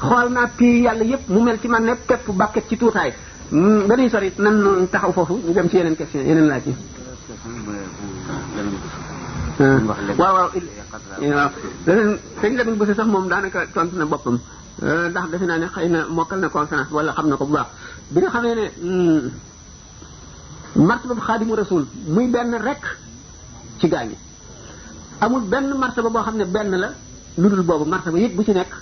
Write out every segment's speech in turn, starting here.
xool naa pii yàlla yëpp mu mel ci man ne pepp bàkket ci tuutaay dañuy sori nan taxaw foofu ñu dem ci yeneen question yeneen laaj yi. waaw waaw leneen sëñ Lamine Bousso sax moom daanaka tontu na boppam ndax defe naa ne xëy na mokkal na conférence wala xam na ko bu baax bi nga xamee ne martaba xaadimu rasul muy benn rek ci gaañi amul benn martaba boo xam ne benn la lu dul boobu martaba yëpp bu ci nekk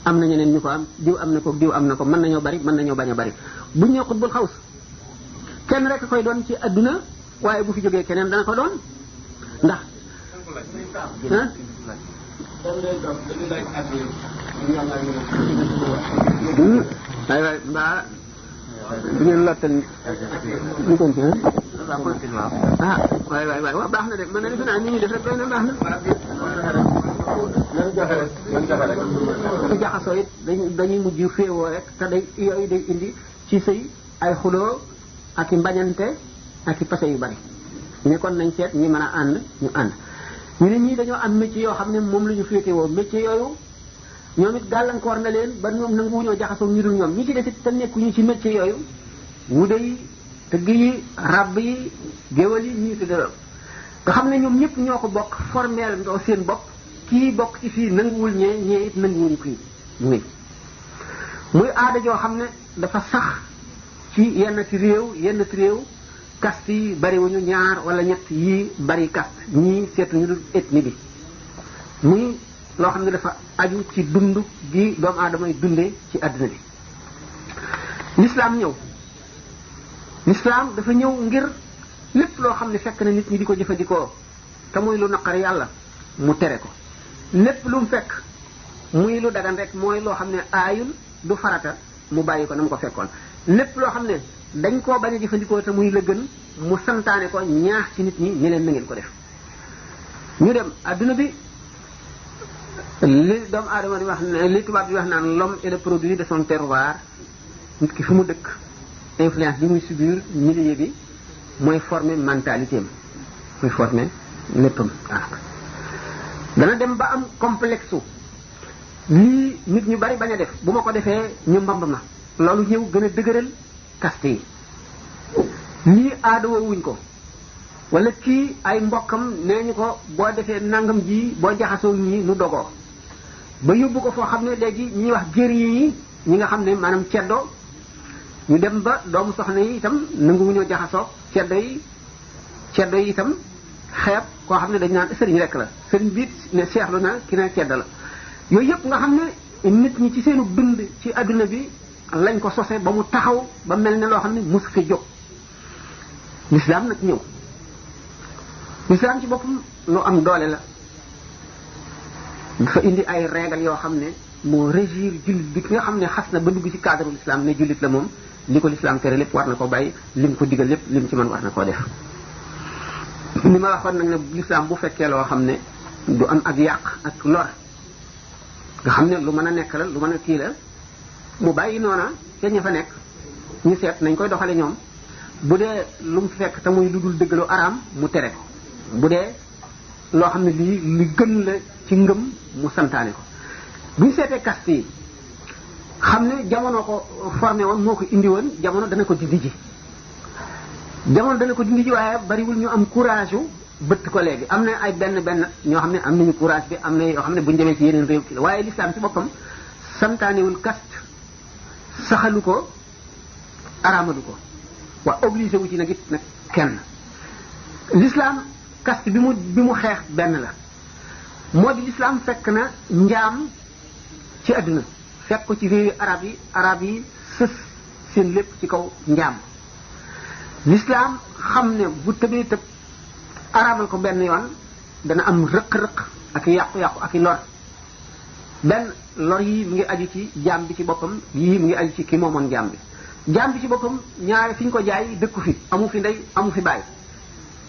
am na ñeneen ñu ko am diw am na ko diw am na ko mën nañoo bari mën nañoo bañ a bari bu ñëw xutbul xaws kenn rek koy doon ci adduna waaye bu fi jógee keneen dana ko doon ndax waay waay mbaa du ngeen lottal ñu continue waay waay waay waaw baax na de mën na defe naa ni ñuy def rek doy na baax na su jaxasoo it dañuy mujj féewoo rek te day yooyu day indi ci sëy ay xuloo ak i mbañante ak i pase yu bari ne kon nañ seet ñi mën a ànd ñu ànd ñu ne ñii dañoo am métier yoo xam ne moom la ñu féetewoo métier yooyu ñoom it gàllankoor na leen ba ñoom nanguwuñoo jaxasoo ñu dul ñoom ñi ci des it te nekkuñu ci métier yooyu wude yi tëgg yi ràbb yi géwal yi ñii si dara nga xam ne ñoom ñëpp ñoo ko bokk formel ndoo seen bopp kii bokk ci fii nanguwul ñee it nanguwuñu kii muy aada joo xam ne dafa sax ci yenn ci réew caste yi bariwuñu ñaar wala ñett yii bari caste ñii seetuñu dul ethnie bi muy loo xam ne dafa aju ci dund gi doomu aadama yi dundee ci àdduna bi l'islam dafa ñëw ngir lépp loo xam ne fekk na nit ñi di ko jëfandikoo te muy lu naqari yàlla mu tere ko lépp lu mu fekk muy lu dagan rek mooy loo xam ne aayul du farata mu bàyyi ko na mu ko fekkoon lépp loo xam ne dañ koo bañ a jëfandikoo te muy la gën mu santaane ko ñaax ci nit ñi ni leen na ngeen ko def ñu dem adduna bi li doomu aadama di wax li tubaab di wax naan l'homme est le produit de son terroir nit ki fu mu dëkk influence bi muy subir milieu bi mooy former mentalité am mooy former léppam dana dem ba am complexe lii nit ñu bari bañ a def bu ma ko defee ñu mbamb ma loolu ñëw gën a dëgëral caste yi lii aadawoo wuñ ko wala kii ay mbokkam nee ñu ko boo defee nangam ji boo jaxasoo ñii nu dogoo ba yóbbu ko foo xam ne léegi ñuy wax guerrier yi ñi nga xam ne maanaam ceddo ñu dem ba doomu soxna yi itam nanguwuñoo jaxasoo ceddo yi itam xeeb koo xam ne dañ naan sëriñ rek la sëriñ bi ne seexlu na ki ne ceddo la yooyu yëpp nga xam ne nit ñi ci seenu dund ci adduna bi lañ ko sose ba mu taxaw ba mel ne loo xam ne mosu fi jóg l'islam nag ñëw l'islam ci boppam lu am doole la dafa indi ay règles yoo xam ne moo régir jullit bi ki nga xam ne xas na ba dugg ci cadre l'islam ne jullit la moom li ko l'islam tere lépp war na ko bàyyi lim ko digal lépp lim ci mën war na koo def ni ma waxoon nag ne l'islam bu fekkee loo xam ne du am ak yàq ak lor nga xam ne lu mën a nekk la lu mën a kii la mu bàyyi noona te ña fa nekk ñu seet nañ koy doxale ñoom bu dee lu mu fekk te muy lu dul dëgg lu araam mu tere ko bu dee loo xam ne lii li gën la ci ngëm mu santaane ko bu ñu seetee caste yi xam ne jamono ko formé woon moo ko indi woon jamono dana ko dindi ji waaye bariwul ñu am courage yu bëtt ko léegi am na ay benn ñoo xam ne am nañu courage bi am na yoo xam ne bu ñu demee ci yeneen réew ki waaye l'islam ci boppam santaanewul caste saxalu ko araamalu ko waa obligé wu ci nag it nag kenn l'islam caste bi mu xeex benn la moo di l'islam fekk na njaam ci àdduna fekk ko ci réewi arab yi sës seen lépp ci kaw njaam l'islam xam ne bu tëbee tëb araamal ko benn yoon dana am rëq-rëq ak yàqu-yàqu ak i lor benn lor yii mu ngi aju ci jaam bi ci boppam yii mu ngi aju ci ki moomoon jaam bi ci boppam ñaare fi ñu ko jaay dëkku fi amu fi ndey amu fi baay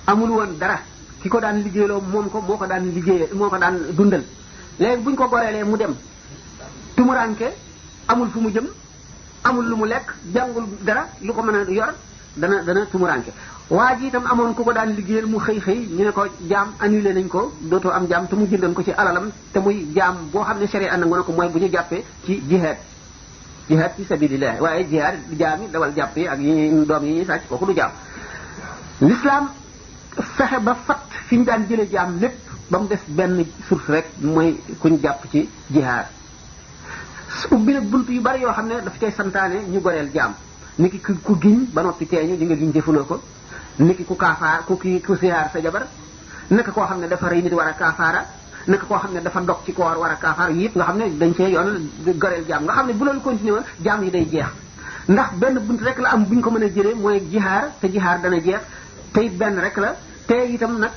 amul woon dara ki ko daan liggéeyloo moom ko moo ko daan dundal léegi buñ ko goreelee mu dem tumuranke amul fu mu jëm amul lu mu lekk jàngul dara lu ko mën a yor dana tumuranke waa ji itam amoon ku ko daan liggéeyal mu xëy ñu ne ko jaam annulé nañ ko dootoo am jaam te mu jëndoon ko ci alalam te muy jaam boo xam ne sharia nangu na ko mooy bu ñu jàppee ci jihaad fi sabilillah waaye jihaad jaam yi dawal jàpp yi ak yi doom yi ñuy sàcc kooku du jaam l'islam fexe ba fat fi ñu daan jële jaam lépp ba mu des benn source rek mooy kuñ jàpp ci jihaad ubbi nag bunt yu bari yoo xam ne daf cay santaane ñu goreel jaam niki ku giñ ba noppi teeñu di nga giñ jëfuloo ko niki ku kaafaar ku siyaar sa jabar naka koo xam ne dafa rey nit war a kaafaara naka koo xam ne dafa dog ci koor war a kaafaar yëpp nga xam ne dañ cee yoon goreel jaam nga xam ne bu loolu continué woon jaam yi day jeex ndax benn bunt rek la am bu ñu ko mën a jëlee mooy jihaar te jihaar dana jeex te it benn rek la te itam nag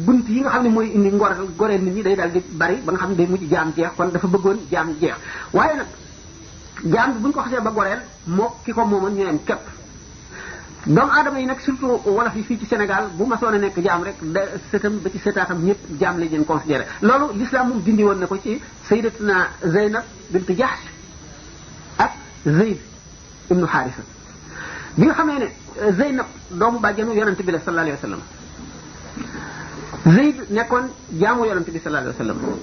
bunt yi nga xam ne mooy indi goreel nit ñi day daal di bari ba nga xam ne day mujj jaam jeex kon dafa bëggoon jaam jeex waaye nag jaam bi bu ñu ko xasee ba goreel moo ki ko moomoon ñoo yem képp doomu aadama yi nag surtout wolof yi fii ci Sénégal bu ma soon a nekk jaam rek da sëtam ba ci sëtaatam ñëpp jaam lañ leen considéré loolu l'islam moom dindi woon na ko ci sayyidatuna Zeynab bint Jahsh ak Zayd ibnu Haarisa bi nga xamee ne Zeynab doomu bàjjanu yonente bi la sallallahu alayhi wa sallam Zayd nekkoon jaamu yonente bi sallallahu alayhi wa sallam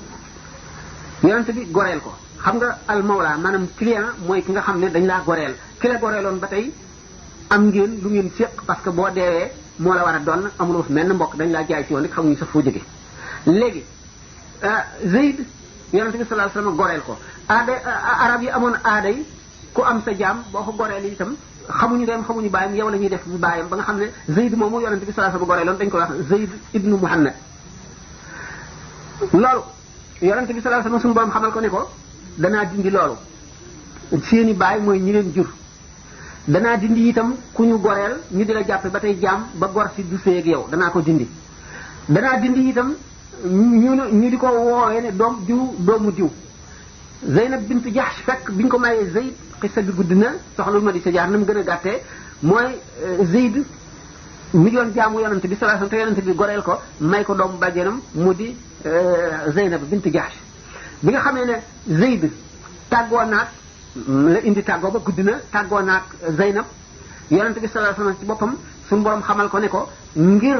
yonente bi goreel ko xam nga al mawla maanaam client mooy ki nga xam ne dañ laa goreel ki la goreeloon ba tey am ngeen lu ngeen séq parce que boo deewee moo la war a doon amuloo fi menn mbokk dañ laa jaay ci woon rek xamuñu sax foo jóge léegi Zayd yonente bi sallallahu alayhi wa sallam goreel ko arab yi amoon aaday ku am sa jaam boo ko goreel itam xamuñu dem xamuñu bàyyam yow la ñuy def bu bàyyam ba nga xam ne Zayd moomu yonente bi sallallahu alayhi wa sallam goreeloon dañ ko wax Zayd ibnu Muhammad loolu yonente bi sallallahu alayhi wa sallam suñu borom xamal ko ne ko danaa dindi loolu seeni baay mooy ñi leen jur danaa dindi itam ku ñu goreel ñu di la jàppe ba tey jaam ba gor si du seeg yow danaa ko dindi danaa dindi itam ñu di ko woowee ne doom diw doomu diw Zeynab bint Jahsh fekk biñ ko mayee Zayd xissa bi gudd na soxlul ma di sa jaar na mu gën a gàttee mooy Zayd mi doon jaamu yonante bi sallallahu alayhi wasallam te yonante bi goreel ko may ko doomu bàjjenam mu di Zeynab bint Jahsh bi nga xamee ne Zayd tàggoo naag la indi tàggoo ba gudd na tàggoo naag Zeynab yonante bi sallallahu alayhi wasallam ci boppam suñu borom xamal ko ne ko ngir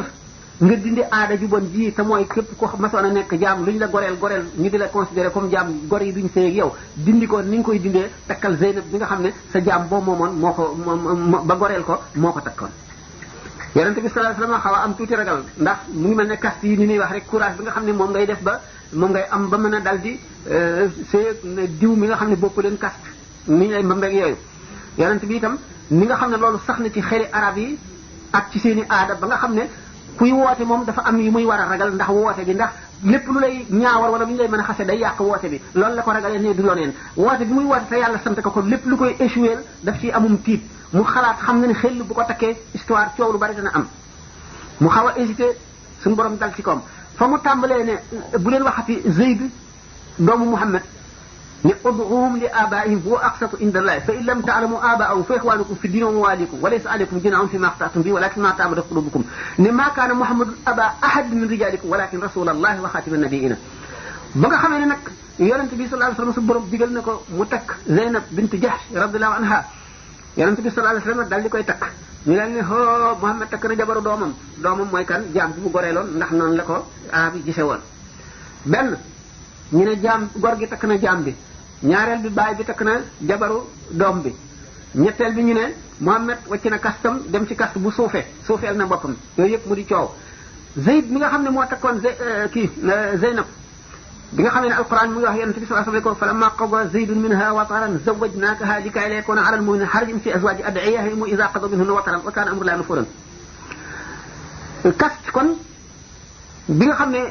nga dindi aada ju bon ji te mooy képp ko masoon a nekk jaam lu ñu la goreel ñu di la considéré comme jaam gor yi duñ sëy ak yow dindi ko ni nga koy dindee takkal Zeynab bi nga xam ne sa jaam boo moomoon moo ko ba goreel ko moo ko takkoon yonente bi sallallahu alayhi wasallam xaw a am tuuti ragal ndax mu ngi mel ne caste yi ni ñuy wax rek courage bi nga xam ne moom ngay def ba moom ngay am ba mën a dal di sëy diw mi nga xam ne bokku leen caste ni ñu lay mbambeeg yooyu yonente bi itam ni nga xam ne loolu sax na ci xeli arab yi ak ci seeni aada ba nga xam ne kuy woote moom dafa am yu muy war a ragal ndax woote bi ndax lépp lu lay ñaawal wala lu ñu lay mën a xase day yàq woote bi loolu la ko ragalee ne du loneen woote bi muy woote te yàlla sant ko lépp lu koy échouer daf ci amum tiit mu xalaat xam na ne xel bu ko takkee histoire coow lu bari dana am mu xaw a hésité suñu borom dal ci koom fa mu tàmbalee ne bu leen waxati Zayd doomu Muhammad ne ud'uhum li abaihim huwa aqsatu inda Allah fa in lam ta'lamu abaahum fa ikhwanukum fi din wa mawalikum wa laysa alaykum junahun fima akhtatum bi walakin ma ta'amadat qulubukum ne ma kana Muhammadun aba ahad min rijalikum walakin rasulallahi wa khatiman nabiyina ba nga xamee ne nag yonente bi sallallahu alayhi wasallam su borom digal na ko mu takk Zeynab bint Jahsh radiyallahu anha yonente bi sallallahu alayhi wasallam dal di koy takk ñu leen ne ho Muhammad takk na jabaru doomam mooy kan jaam bi mu goreeloon ndax noonu la ko araab yi gise woon benn ñu ne jaam gor gi takk na jaam bi ñaareel bi baay bi takk na jabaru doom bi ñetteel bi ñu ne Muhammad wàcc na kastam dem ci kast bu suufeel na boppam yooyu yëpp mu di coow Zayd mi nga xam ne moo takkoon Zeynab bi nga xam ne alquran mu ngi wax yonent bi sallallahu alayhi wa sallam falamma qada Zaydun minha wataran zawwajnakaha likay la yakuna ala al-mu'minina harajun fi azwaji ad'iyahim idha qadaw minhunna wataran wa kana amru llahi mafulan kast kon bi nga xam ne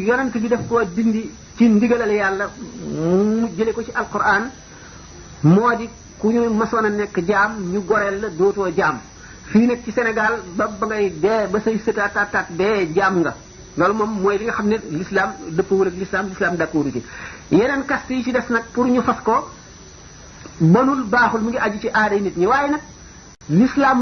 yonent bi daf koo dindi ci ndigalal yàlla mu jële ko ci alquran moo di ku ñu masoon a nekk jaam ñu goreel la dootoo jaam fii nag ci Sénégal ba ngay dee ba say sëtaataat dee jaam nga loolu moom mooy li nga xam ne l'islam dëppwul ak l'islam d'accord ci yeneen caste yi ci des nag pour ñu fas ko bonul baaxul mu ngi aju ci aaday nit ñi waaye nag l'islam